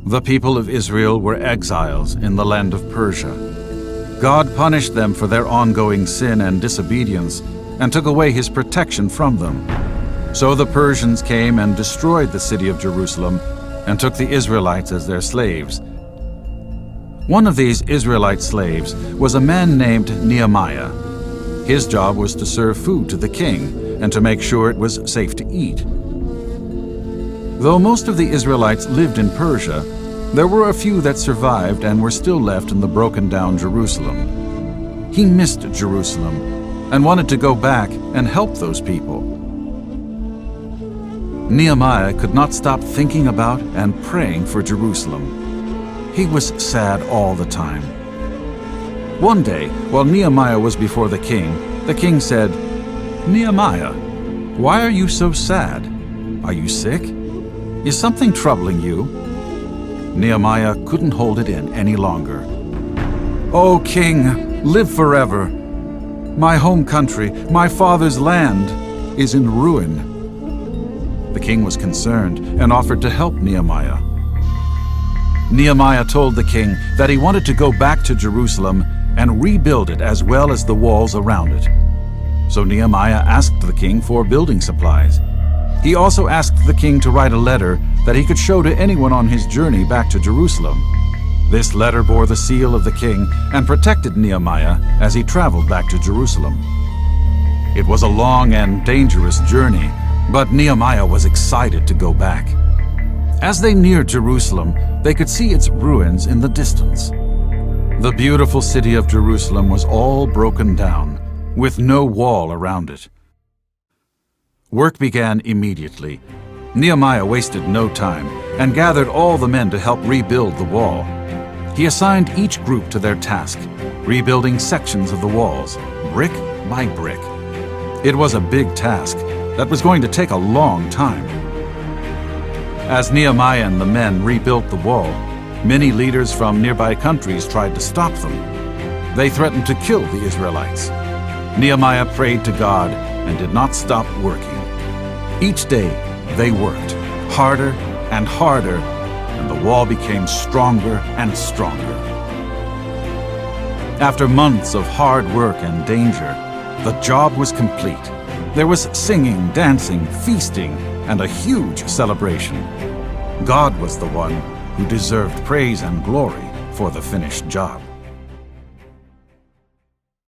The people of Israel were exiles in the land of Persia. God punished them for their ongoing sin and disobedience and took away his protection from them. So the Persians came and destroyed the city of Jerusalem and took the Israelites as their slaves. One of these Israelite slaves was a man named Nehemiah. His job was to serve food to the king and to make sure it was safe to eat. Though most of the Israelites lived in Persia, there were a few that survived and were still left in the broken-down Jerusalem. He missed Jerusalem and wanted to go back and help those people. Nehemiah could not stop thinking about and praying for Jerusalem. He was sad all the time. One day, while Nehemiah was before the king said, "Nehemiah, why are you so sad? Are you sick? Is something troubling you?" Nehemiah couldn't hold it in any longer. "O king, live forever. My home country, my father's land, is in ruin." The king was concerned and offered to help Nehemiah. Nehemiah told the king that he wanted to go back to Jerusalem and rebuild it as well as the walls around it. So Nehemiah asked the king for building supplies. He also asked the king to write a letter that he could show to anyone on his journey back to Jerusalem. This letter bore the seal of the king and protected Nehemiah as he traveled back to Jerusalem. It was a long and dangerous journey, but Nehemiah was excited to go back. As they neared Jerusalem, they could see its ruins in the distance. The beautiful city of Jerusalem was all broken down, with no wall around it. Work began immediately. Nehemiah wasted no time and gathered all the men to help rebuild the wall. He assigned each group to their task, rebuilding sections of the walls, brick by brick. It was a big task that was going to take a long time. As Nehemiah and the men rebuilt the wall, many leaders from nearby countries tried to stop them. They threatened to kill the Israelites. Nehemiah prayed to God and did not stop working. Each day, they worked harder and harder, and the wall became stronger and stronger. After months of hard work and danger, the job was complete. There was singing, dancing, feasting, and a huge celebration. God was the one who deserved praise and glory for the finished job.